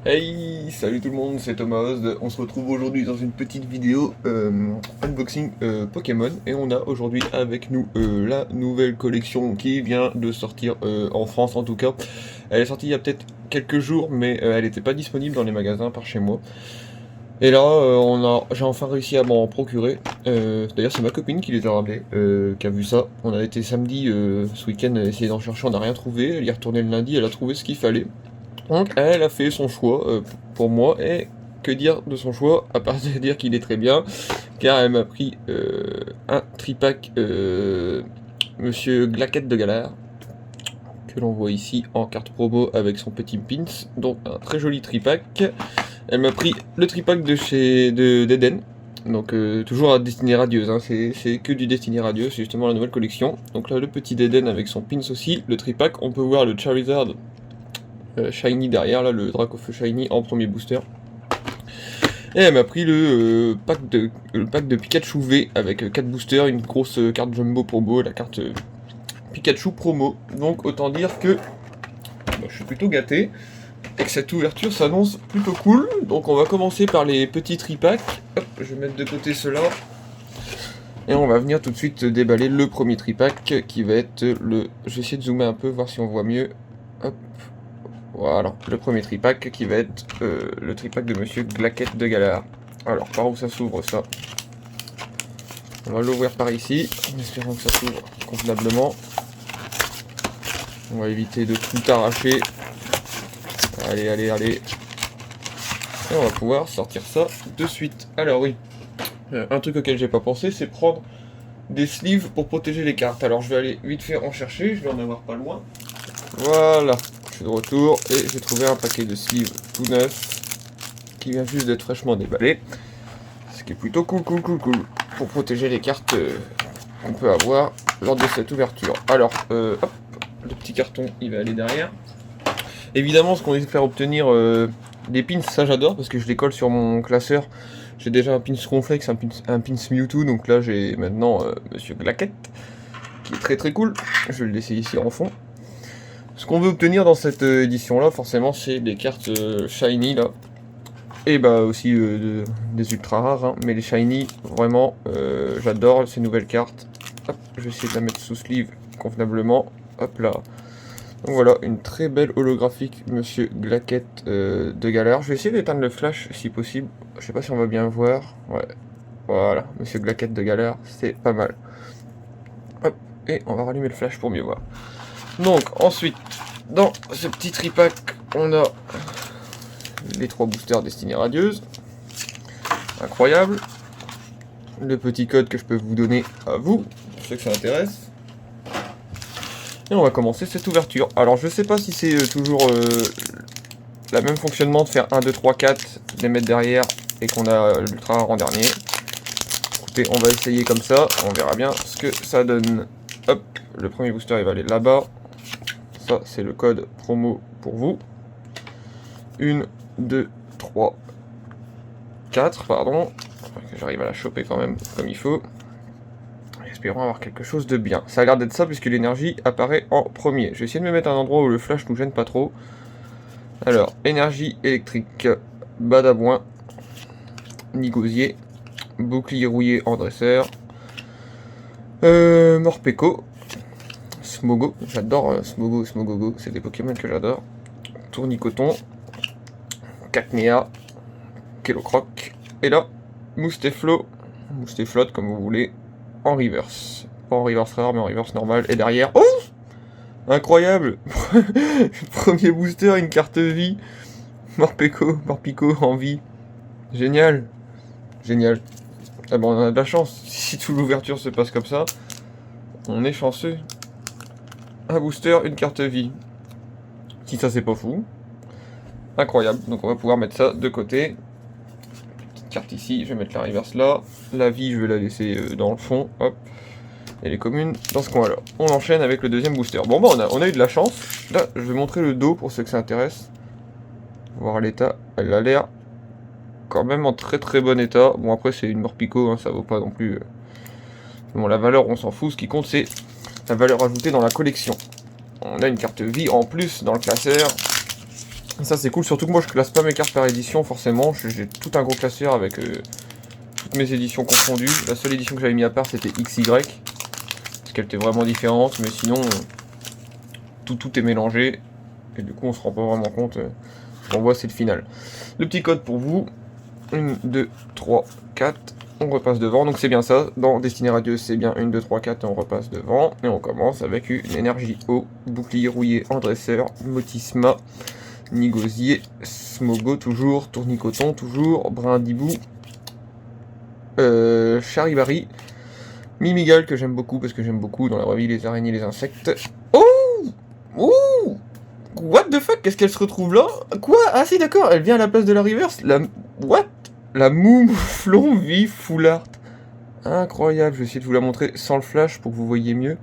Hey, salut tout le monde, c'est Thomas Oz. On se retrouve aujourd'hui dans une petite vidéo unboxing Pokémon et on a aujourd'hui avec nous la nouvelle collection qui vient de sortir en France en tout cas. Elle est sortie il y a peut-être quelques jours mais elle n'était pas disponible dans les magasins par chez moi. Et là j'ai enfin réussi à m'en procurer. D'ailleurs c'est ma copine qui les a ramenés, qui a vu ça. On a été samedi ce week-end essayer d'en chercher, on n'a rien trouvé. Elle y est retournée le lundi, elle a trouvé ce qu'il fallait. Donc elle a fait son choix pour moi, et que dire de son choix, à part de dire qu'il est très bien, car elle m'a pris un tripack Monsieur Glaquette de Galère, que l'on voit ici en carte promo avec son petit pins, donc un très joli tripack. Elle m'a pris le tripack de chez d'Eden, donc toujours à Destinée Radieuse, hein, c'est que du Destinée Radieuse, c'est justement la nouvelle collection. Donc là le petit d'Eden avec son pins aussi, le tripack, on peut voir le Charizard Shiny derrière, là, le Dracofeu Shiny en premier booster. Et elle m'a pris le pack de Pikachu V avec 4 boosters, une grosse carte Jumbo Promo, la carte Pikachu Promo. Donc autant dire que je suis plutôt gâté et que cette ouverture s'annonce plutôt cool. Donc on va commencer par les petits tripacks. Hop, je vais mettre de côté cela. Et on va venir tout de suite déballer le premier tripack qui va être le... Je vais essayer de zoomer un peu, voir si on voit mieux. Hop. Voilà, le premier tripack qui va être le tripack de Monsieur Glaquette de Galère. Alors, par où ça s'ouvre ça? On va l'ouvrir par ici, en espérant que ça s'ouvre convenablement. On va éviter de tout arracher. Allez, allez, allez. Et on va pouvoir sortir ça de suite. Alors oui, un truc auquel j'ai pas pensé, c'est prendre des sleeves pour protéger les cartes. Alors je vais aller vite fait en chercher, je vais en avoir pas loin. Voilà. Je suis de retour et j'ai trouvé un paquet de sleeves tout neuf qui vient juste d'être fraîchement déballé, ce qui est plutôt cool pour protéger les cartes qu'on peut avoir lors de cette ouverture. Alors hop, le petit carton il va aller derrière. Évidemment ce qu'on essaie de faire obtenir des pins, ça j'adore parce que je les colle sur mon classeur. J'ai déjà un pins Ronflex, un pins Mewtwo, donc là j'ai maintenant Monsieur Glaquette qui est très cool. Je vais le laisser ici en fond. Ce qu'on veut obtenir dans cette édition là, forcément, c'est des cartes shiny là. Et bah aussi des ultra rares, hein. Mais les shiny, vraiment, j'adore ces nouvelles cartes. Hop, je vais essayer de la mettre sous sleeve convenablement. Hop là. Donc voilà, une très belle holographique Monsieur Glaquette de Galère. Je vais essayer d'éteindre le flash si possible. Je sais pas si on va bien voir. Ouais. Voilà, Monsieur Glaquette de Galère, c'est pas mal. Hop, et on va rallumer le flash pour mieux voir. Donc ensuite, dans ce petit tripack, on a les 3 boosters Destinée Radieuse. Incroyable. Le petit code que je peux vous donner à vous, pour ceux que ça intéresse. Et on va commencer cette ouverture. Alors je sais pas si c'est toujours la même fonctionnement de faire 1, 2, 3, 4, les mettre derrière et qu'on a l'ultra rare en dernier. Écoutez, on va essayer comme ça, on verra bien ce que ça donne. Hop, le premier booster il va aller là-bas. Ça, c'est le code promo pour vous. 1, 2, 3, 4, pardon. Que j'arrive à la choper quand même comme il faut. Espérons avoir quelque chose de bien. Ça a l'air d'être ça puisque l'énergie apparaît en premier. Je vais essayer de me mettre à un endroit où le flash nous gêne pas trop. Alors, énergie électrique, Badabouin, Nigosier, bouclier rouillé en dresseur, Morpeko, Smogo, j'adore Smogogo, c'est des Pokémon que j'adore. Tournicoton, Cacnea, Kellocroc, et là, Mousteflot comme vous voulez, en reverse. Pas en reverse rare, mais en reverse normal. Et derrière, oh, incroyable. Premier booster, une carte vie. Morpico en vie. Génial. Génial. Ah bon, on a de la chance. Si toute l'ouverture se passe comme ça, on est chanceux. Un booster, une carte vie. Si ça c'est pas fou. Incroyable. Donc on va pouvoir mettre ça de côté. Petite carte ici, je vais mettre la reverse là. La vie, je vais la laisser dans le fond. Hop. Et les communes dans ce coin là. On enchaîne avec le deuxième booster. Bon bah on a eu de la chance. Là, je vais montrer le dos pour ceux que ça intéresse. Voir l'état. Elle a l'air quand même en très bon état. Bon après c'est une Morpico, hein, ça vaut pas non plus... Bon la valeur on s'en fout, ce qui compte c'est la valeur ajoutée dans la collection. On a une carte vie en plus dans le classeur. Ça c'est cool, surtout que moi je classe pas mes cartes par édition forcément, j'ai tout un gros classeur avec toutes mes éditions confondues. La seule édition que j'avais mis à part c'était XY, parce qu'elle était vraiment différente, mais sinon tout est mélangé, et du coup on se rend pas vraiment compte, on voit c'est le final. Le petit code pour vous, 1, 2, 3, 4, on repasse devant, donc c'est bien ça, dans Destinée Radieuse c'est bien 1, 2, 3, 4 et on repasse devant, et on commence avec une énergie eau, bouclier rouillé en dresseur, Motisma, Nigosier, Smogo toujours, Tournicoton toujours, Brindibou, Charibari, Mimigal que j'aime beaucoup parce que j'aime beaucoup dans la vraie vie les araignées et les insectes. Oh, ouh, what the fuck, qu'est-ce qu'elle se retrouve là? Quoi? Ah si d'accord, elle vient à la place de la reverse. What? La Mouflon vie full art. Incroyable, je vais essayer de vous la montrer sans le flash pour que vous voyez mieux.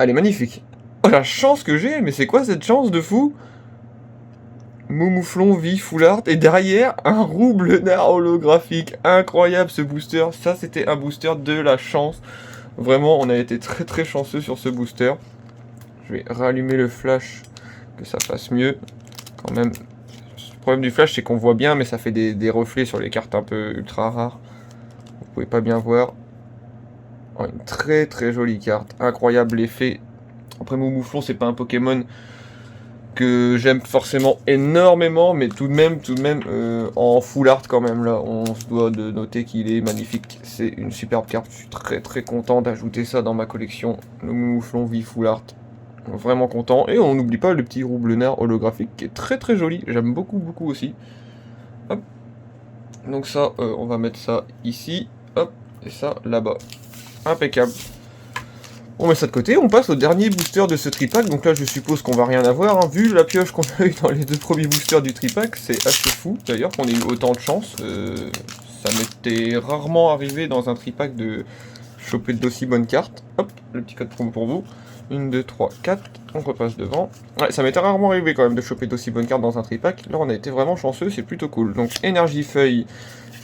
Elle est magnifique. Oh la chance que j'ai, mais c'est quoi cette chance de fou? Mouflon vie full art et derrière un Roublenard holographique. Incroyable ce booster, ça c'était un booster de la chance. Vraiment on a été très très chanceux sur ce booster. Je vais rallumer le flash que ça fasse mieux. Quand même, le problème du flash c'est qu'on voit bien mais ça fait des reflets sur les cartes un peu ultra rares. Vous pouvez pas bien voir. Oh, une très très jolie carte, incroyable effet. Après Mouflon c'est pas un Pokémon que j'aime forcément énormément, mais tout de même en full art quand même là, on se doit de noter qu'il est magnifique. C'est une superbe carte, je suis très très content d'ajouter ça dans ma collection, le Mouflon vie full art. Vraiment content, et on n'oublie pas le petit Roublenard holographique qui est très très joli, j'aime beaucoup beaucoup aussi. Hop. Donc ça, on va mettre ça ici, hop, et ça là-bas. Impeccable. On met ça de côté, on passe au dernier booster de ce tripack, donc là je suppose qu'on va rien avoir, hein. Vu la pioche qu'on a eu dans les deux premiers boosters du tripack, c'est assez fou d'ailleurs qu'on ait eu autant de chance, ça m'était rarement arrivé dans un tripack de choper d'aussi bonnes cartes. Hop, le petit code promo pour vous, 1, 2, 3, 4, on repasse devant. Ouais, ça m'était rarement arrivé quand même de choper d'aussi bonnes cartes dans un tripack, là on a été vraiment chanceux, c'est plutôt cool. Donc énergie feuille,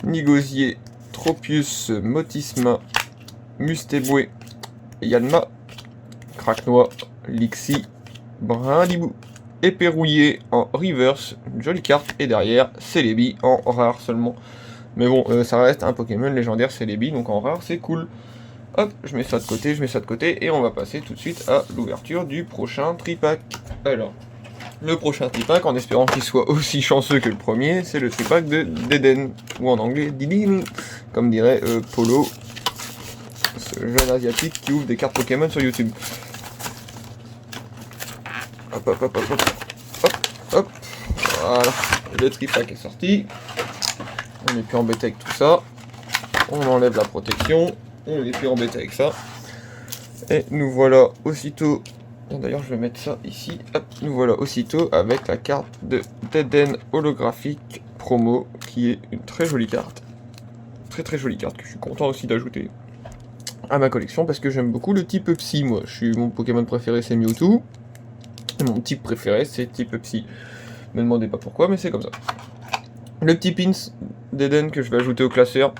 Nigosier, Tropius, Motisma, Mustéboué, Yanma, Craquenois, Lixie, Brindibou, Épée rouillée en reverse, une jolie carte, et derrière Celebi en rare seulement. Mais bon, ça reste un Pokémon légendaire Celebi, donc en rare c'est cool. Hop, je mets ça de côté, et on va passer tout de suite à l'ouverture du prochain tripack. Alors, le prochain tripack, en espérant qu'il soit aussi chanceux que le premier, c'est le tripack de Deden, ou en anglais Didin, comme dirait Polo, ce jeune asiatique qui ouvre des cartes Pokémon sur YouTube. Hop, hop, hop, hop, hop, hop, hop, voilà, le tripack est sorti. On n'est plus embêté avec tout ça. On enlève la protection, on n'est plus embêté avec ça. Et nous voilà aussitôt, d'ailleurs je vais mettre ça ici, hop, nous voilà aussitôt avec la carte de Deden holographique promo, qui est une très jolie carte. Très très jolie carte que je suis content aussi d'ajouter à ma collection parce que j'aime beaucoup le type Psy. Moi, mon Pokémon préféré c'est Mewtwo. Et mon type préféré c'est type Psy. Ne me demandez pas pourquoi, mais c'est comme ça. Le petit pins d'Eden que je vais ajouter au classeur,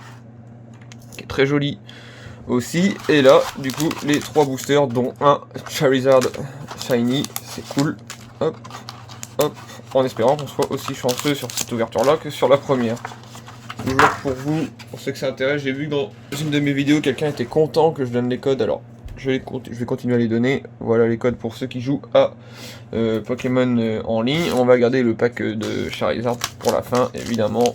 qui est très joli aussi. Et là, du coup, les 3 boosters, dont un Charizard Shiny, c'est cool. Hop, hop, en espérant qu'on soit aussi chanceux sur cette ouverture-là que sur la première. Toujours pour vous, pour ceux que ça intéresse, j'ai vu que dans une de mes vidéos, quelqu'un était content que je donne les codes, alors je vais continuer à les donner. Voilà les codes pour ceux qui jouent à Pokémon en ligne. On va garder le pack de Charizard pour la fin, évidemment.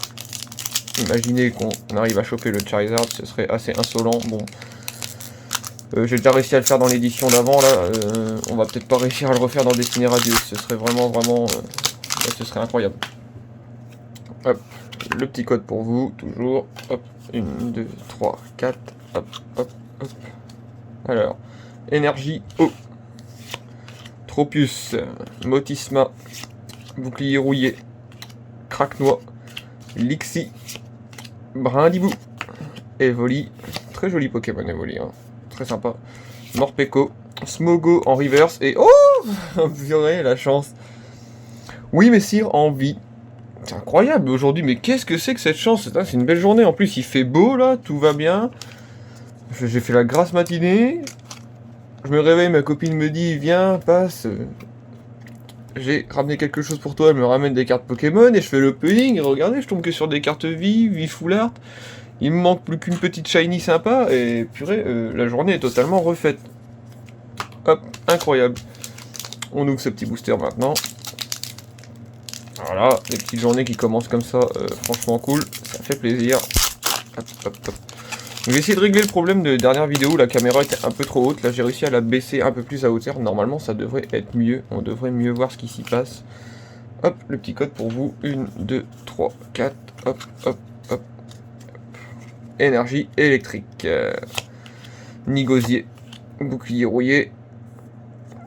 Imaginez qu'on arrive à choper le Charizard, ce serait assez insolent. Bon, j'ai déjà réussi à le faire dans l'édition d'avant, là, on va peut-être pas réussir à le refaire dans Destinée Radieuse, ce serait vraiment, ce serait incroyable. Hop. Le petit code pour vous, toujours, hop, 1, 2, 3, 4, hop, hop, hop. Alors, énergie eau, Tropius, Motisma, bouclier rouillé, Craquenois, Lixie, Brindibou, Evoli, très joli Pokémon Evoli, hein. Très sympa, Morpeko, Smogo en reverse, et oh, vous aurez la chance. Oui, messire en vie. C'est incroyable aujourd'hui, mais qu'est-ce que c'est que cette chance? C'est une belle journée, en plus il fait beau là, tout va bien. J'ai fait la grasse matinée. Je me réveille, ma copine me dit viens, passe. j'ai ramené quelque chose pour toi, elle me ramène des cartes Pokémon, et je fais l'opening, et regardez, je tombe que sur des cartes vie full art. Il me manque plus qu'une petite shiny sympa, et purée, la journée est totalement refaite. Hop, incroyable. On ouvre ce petit booster maintenant. Voilà, les petites journées qui commencent comme ça, franchement cool, ça fait plaisir. Hop, hop, hop. J'ai essayé de régler le problème de dernière vidéo où la caméra était un peu trop haute. Là, j'ai réussi à la baisser un peu plus à hauteur. Normalement, ça devrait être mieux. On devrait mieux voir ce qui s'y passe. Hop, le petit code pour vous. 1, 2, 3, 4. Hop, hop, hop. Énergie électrique. Nigosier. Bouclier rouillé.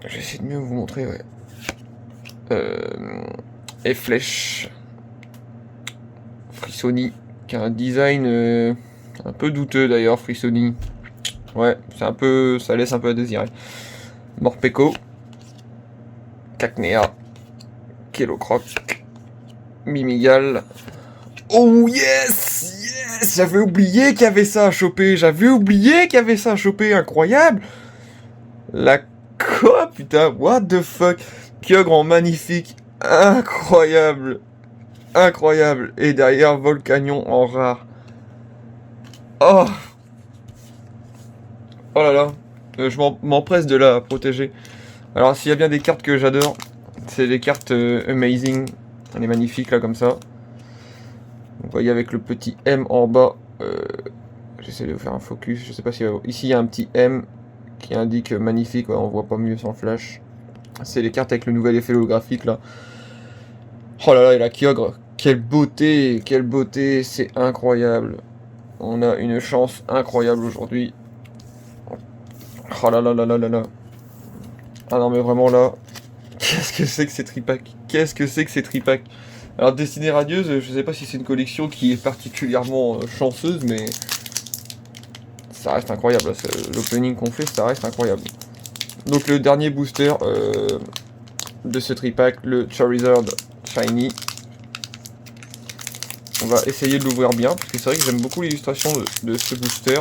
Je vais essayer de mieux vous montrer, ouais. Et flèche. Frissoni, qui a un design un peu douteux d'ailleurs, Frissoni. Ouais, c'est un peu, ça laisse un peu à désirer. Morpeko. Cacnea. Kellocroc. Mimigal. Oh yes! Yes! J'avais oublié qu'il y avait ça à choper. Incroyable! La quoi, putain? What the fuck? Kyogre en magnifique. Incroyable. Et derrière, Volcanion en rare. Oh! Oh là là. Je m'empresse de la protéger. Alors, s'il y a bien des cartes que j'adore, c'est les cartes Amazing. Elle est magnifique là, comme ça. Vous voyez avec le petit M en bas. J'essaie de vous faire un focus. Je sais pas si... Ici, il y a un petit M qui indique magnifique. Ouais, on voit pas mieux sans flash. C'est les cartes avec le nouvel effet holographique là. Oh là là, et la Kyogre. Quelle beauté, c'est incroyable. On a une chance incroyable aujourd'hui. Oh là là là là là là. Ah non mais vraiment là, qu'est-ce que c'est que ces tripack? Alors Destinée Radieuse, je sais pas si c'est une collection qui est particulièrement chanceuse, mais ça reste incroyable. L'opening qu'on fait, ça reste incroyable. Donc le dernier booster de ce tripack, le Charizard Shiny. On va essayer de l'ouvrir bien, parce que c'est vrai que j'aime beaucoup l'illustration de ce booster.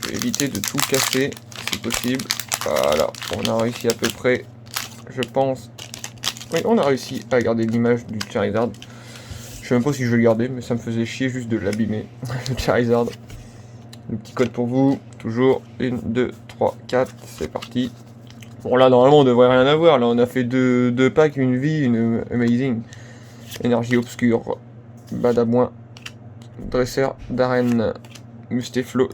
Je vais éviter de tout casser, si possible. Voilà, on a réussi à peu près, je pense. Oui, on a réussi à garder l'image du Charizard. Je sais même pas si je vais le garder, mais ça me faisait chier juste de l'abîmer. Le Charizard. Le petit code pour vous, toujours. 1, 2, 3, 4, c'est parti. Bon là, normalement, on devrait rien avoir. Là, on a fait deux packs, une vie, une Amazing. Énergie obscure. Badabouin, Dresseur d'arène, Mustéflo,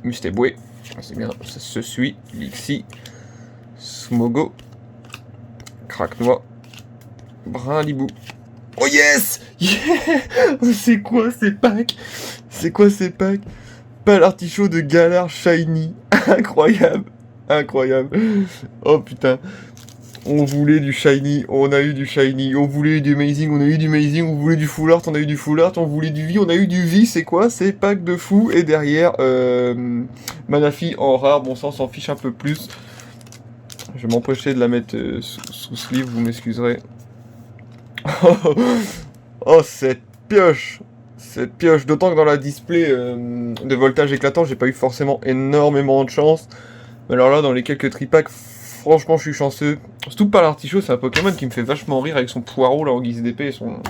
Mustéboué, c'est bien, ça se suit, Lixi, Smogo, Craque-Noix, Brinlibou. Oh yes! Yeah! C'est quoi ces packs? Pas l'artichaut de Galar Shiny. Incroyable. Oh putain. On voulait du shiny, on a eu du shiny, on voulait du amazing, on a eu du amazing, on voulait du full art, on a eu du full art, on voulait du vie, on a eu du vie, c'est quoi? C'est pack de fou, et derrière, Manafi en rare, bon ça on s'en fiche un peu plus. Je vais m'empêcher de la mettre sous sleeve, vous m'excuserez. Oh cette pioche, d'autant que dans la display de voltage éclatant, j'ai pas eu forcément énormément de chance. Mais alors là, dans les quelques tripacks, franchement, je suis chanceux. Surtout pas l'artichaut, c'est un Pokémon qui me fait vachement rire avec son poireau là en guise d'épée et son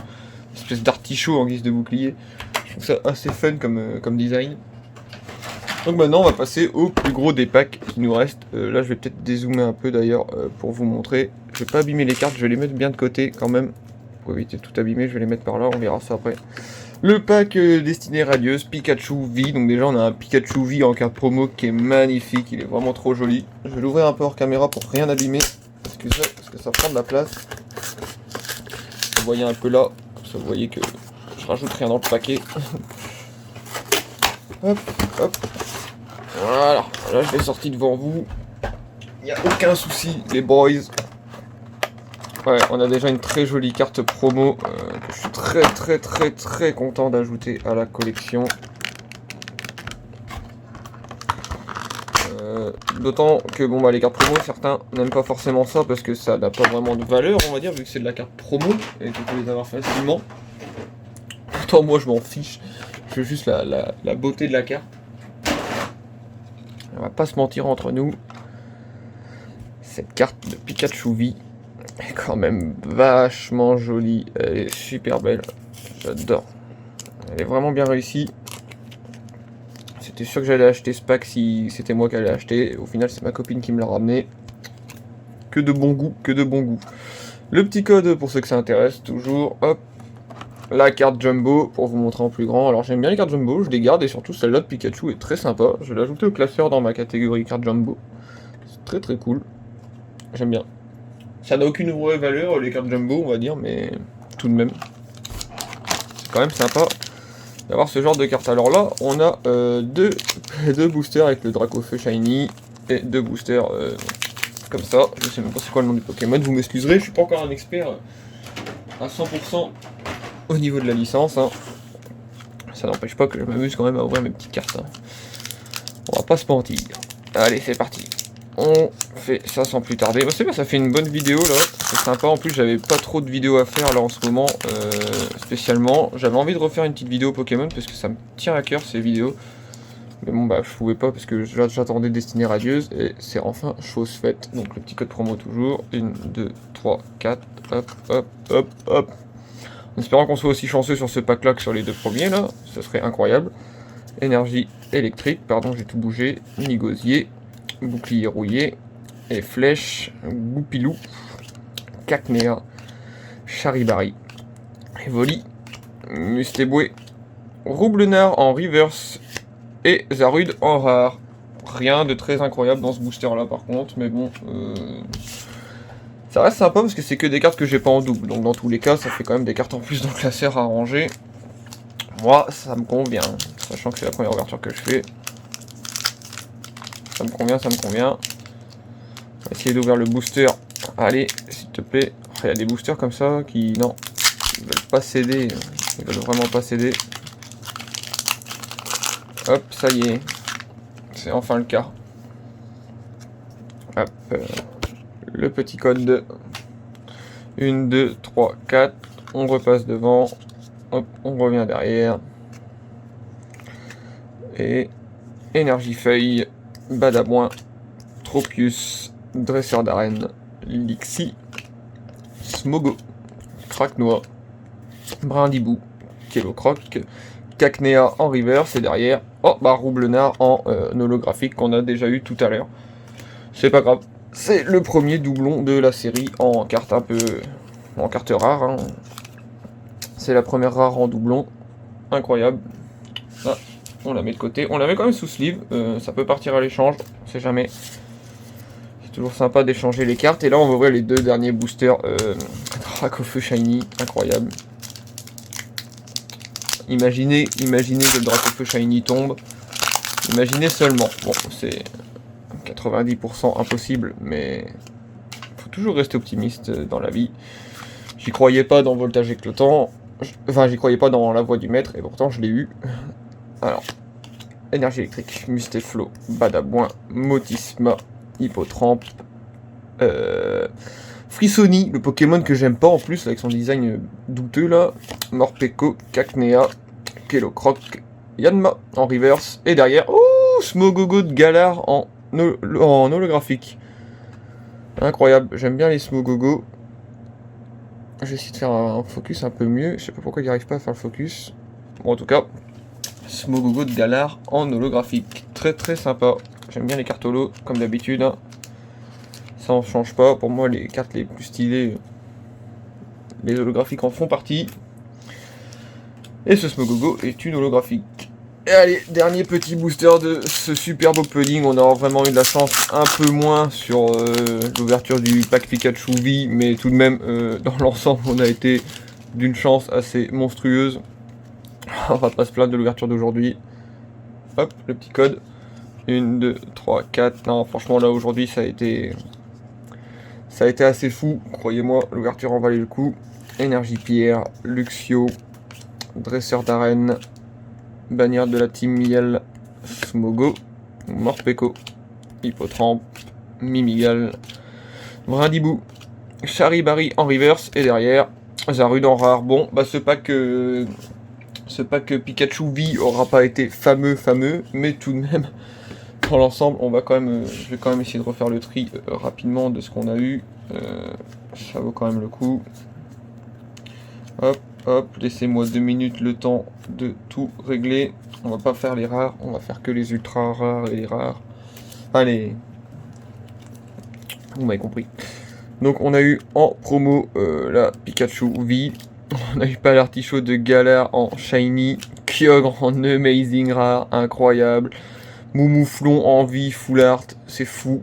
espèce d'artichaut en guise de bouclier. Je trouve ça assez fun comme design. Donc maintenant, on va passer au plus gros des packs qui nous restent. Là, je vais peut-être dézoomer un peu d'ailleurs pour vous montrer. Je vais pas abîmer les cartes, je vais les mettre bien de côté quand même. Pour éviter de tout abîmer, je vais les mettre par là, on verra ça après. Le pack Destinée Radieuse, Pikachu V. Donc déjà, on a un Pikachu V en carte promo qui est magnifique, il est vraiment trop joli. Je vais l'ouvrir un peu hors caméra pour rien abîmer. Parce que ça prend de la place. Vous voyez un peu là, comme ça vous voyez que je rajoute rien dans le paquet. Hop, hop. Voilà, là je l'ai sorti devant vous. Il n'y a aucun souci, les boys. Ouais, on a déjà une très jolie carte promo que je suis très content d'ajouter à la collection. D'autant que bon bah les cartes promo, certains n'aiment pas forcément ça parce que ça n'a pas vraiment de valeur, on va dire, vu que c'est de la carte promo et que tu peux les avoir facilement. Pourtant moi je m'en fiche, je veux juste la beauté de la carte. On va pas se mentir entre nous. Cette carte de Pikachu V, est quand même vachement jolie. Elle est super belle. J'adore. Elle est vraiment bien réussie. J'étais sûr que j'allais acheter ce pack si c'était moi qui allais acheter. Au final, c'est ma copine qui me l'a ramené. Que de bon goût, que de bon goût. Le petit code pour ceux que ça intéresse, toujours. Hop. La carte Jumbo pour vous montrer en plus grand. Alors j'aime bien les cartes Jumbo, je les garde et surtout celle-là de Pikachu est très sympa. Je vais l'ajouter au classeur dans ma catégorie carte Jumbo. C'est très très cool. J'aime bien. Ça n'a aucune vraie valeur les cartes Jumbo on va dire, mais tout de même. C'est quand même sympa d'avoir ce genre de carte. Alors là, on a deux boosters avec le Dracofeu Shiny et deux boosters comme ça. Je sais même pas c'est quoi le nom du Pokémon, vous m'excuserez, je suis pas encore un expert à 100% au niveau de la licence. Hein. Ça n'empêche pas que je m'amuse quand même à ouvrir mes petites cartes. Hein. On va pas se mentir. Allez, c'est parti. On fait ça sans plus tarder. Bah, c'est bien, ça fait une bonne vidéo là. C'est sympa. En plus, j'avais pas trop de vidéos à faire là en ce moment. Spécialement. J'avais envie de refaire une petite vidéo Pokémon parce que ça me tient à cœur ces vidéos. Mais bon, bah, je pouvais pas parce que j'attendais Destinée Radieuse et c'est enfin chose faite. Donc, le petit code promo toujours. 1, 2, 3, 4. Hop, hop, hop, hop. En espérant qu'on soit aussi chanceux sur ce pack là que sur les deux premiers là, ce serait incroyable. Énergie électrique, pardon j'ai tout bougé, Nigosier, bouclier rouillé, et flèche, Goupilou, Cacnea, Charibari, Evoli, Mustéboué, Roublenard en reverse et Zarude en rare. Rien de très incroyable dans ce booster là par contre, mais bon... Ça reste sympa parce que c'est que des cartes que j'ai pas en double, donc dans tous les cas ça fait quand même des cartes en plus dans le classeur à ranger. Moi ça me convient, sachant que c'est la première ouverture que je fais. Ça me convient, ça me convient. On va essayer d'ouvrir le booster. Allez, s'il te plaît. Il y a des boosters comme ça qui... Non, ils veulent pas céder. Ils veulent vraiment pas céder. Hop, ça y est. C'est enfin le cas. Hop. Le petit code de 1, 2, 3, 4, on repasse devant, hop, on revient derrière, et énergie feuille, Badabouin, Tropius, dresseur d'arène, Lixie, Smogo, Craquenois, Brindibou, Kellocroc, Cacnea en reverse, et derrière, oh bah Roublenard en holographique qu'on a déjà eu tout à l'heure. C'est pas grave. C'est le premier doublon de la série en carte un peu... en carte rare. Hein. C'est la première rare en doublon. Incroyable. Ah, on la met de côté. On la met quand même sous sleeve. Ça peut partir à l'échange. On sait jamais. C'est toujours sympa d'échanger les cartes. Et là, on va ouvrir les deux derniers boosters. Dracofeu Shiny. Incroyable. Imaginez que le Dracofeu Shiny tombe. Imaginez seulement. Bon, c'est... 90% impossible, mais faut toujours rester optimiste dans la vie. J'y croyais pas dans Voltage Éclatant, enfin j'y croyais pas dans la voix du maître, et pourtant je l'ai eu. Alors, énergie électrique, Musteflo, Badabouin, Motisma, Hippotrampe, Frissoni, le Pokémon que j'aime pas en plus, avec son design douteux là, Morpeko, Cacnea, Kellocroc, Yanma en reverse, et derrière, oh, Smogogo de Galar en holographique. Incroyable, j'aime bien les Smogogo. Je vais essayer de faire un focus un peu mieux. Je sais pas pourquoi il n'arrive pas à faire le focus. Bon, en tout cas, Smogogo de Galar en holographique. Très très sympa. J'aime bien les cartes holo, comme d'habitude. Hein. Ça en change pas. Pour moi, les cartes les plus stylées, les holographiques en font partie. Et ce Smogogo est une holographique. Et allez, dernier petit booster de ce superbe opening. On a vraiment eu de la chance, un peu moins sur l'ouverture du pack Pikachu V, mais tout de même, dans l'ensemble, on a été d'une chance assez monstrueuse. On va pas se plaindre de l'ouverture d'aujourd'hui. Hop, le petit code. 1, 2, 3, 4. Non, franchement, là, aujourd'hui, ça a été assez fou. Croyez-moi, l'ouverture en valait le coup. Énergie Pierre, Luxio, dresseur d'arène, bannière de la team Miel, Smogo, Morpeko, Hippotrampe, Mimigal, Brindibou, Charibari en reverse, et derrière, Zarude en rare. Bon, bah ce pack Pikachu V aura pas été fameux, mais tout de même, dans l'ensemble, on va quand même, je vais quand même essayer de refaire le tri rapidement de ce qu'on a eu. Ça vaut quand même le coup. Hop, hop, laissez-moi 2 minutes le temps de tout régler. On va pas faire les rares, on va faire que les ultra rares et les rares. Enfin les... Vous m'avez compris. Donc on a eu en promo la Pikachu V. On a eu pas l'artichaut de Galar en Shiny. Kyogre en Amazing Rare, incroyable. Moumouflon en V Full Art, c'est fou.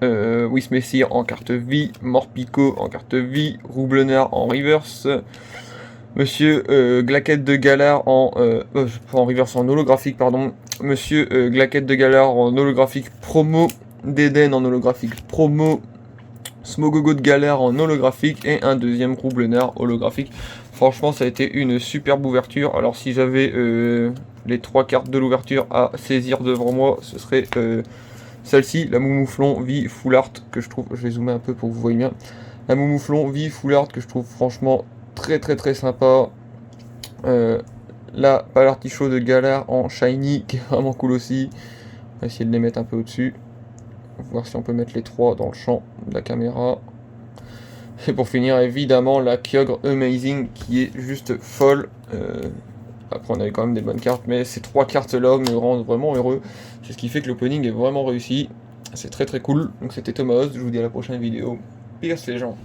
Wismessir en carte V. Morpico en carte V. Roublenard en Reverse. Monsieur Glaquette de Galar en reverse, en holographique, pardon. Monsieur Glaquette de Galar en holographique promo. D'Eden en holographique promo. Smogogo de Galar en holographique et un deuxième Roublenard holographique. Franchement, ça a été une superbe ouverture. Alors, si j'avais les 3 cartes de l'ouverture à saisir devant moi, ce serait celle-ci, la Moumouflon V Full Art, que je trouve. Je vais zoomer un peu pour que vous voyez bien. La Moumouflon V Full Art, que je trouve franchement très sympa. Là, pas l'artichaut de Galar en Shiny, qui est vraiment cool aussi. On va essayer de les mettre un peu au-dessus. Voir si on peut mettre les 3 dans le champ de la caméra. Et pour finir, évidemment, la Kyogre Amazing qui est juste folle. Après, on avait quand même des bonnes cartes, mais ces 3 cartes-là me rendent vraiment heureux. C'est ce qui fait que l'opening est vraiment réussi. C'est très cool. Donc c'était Thomas, je vous dis à la prochaine vidéo. Peace les gens.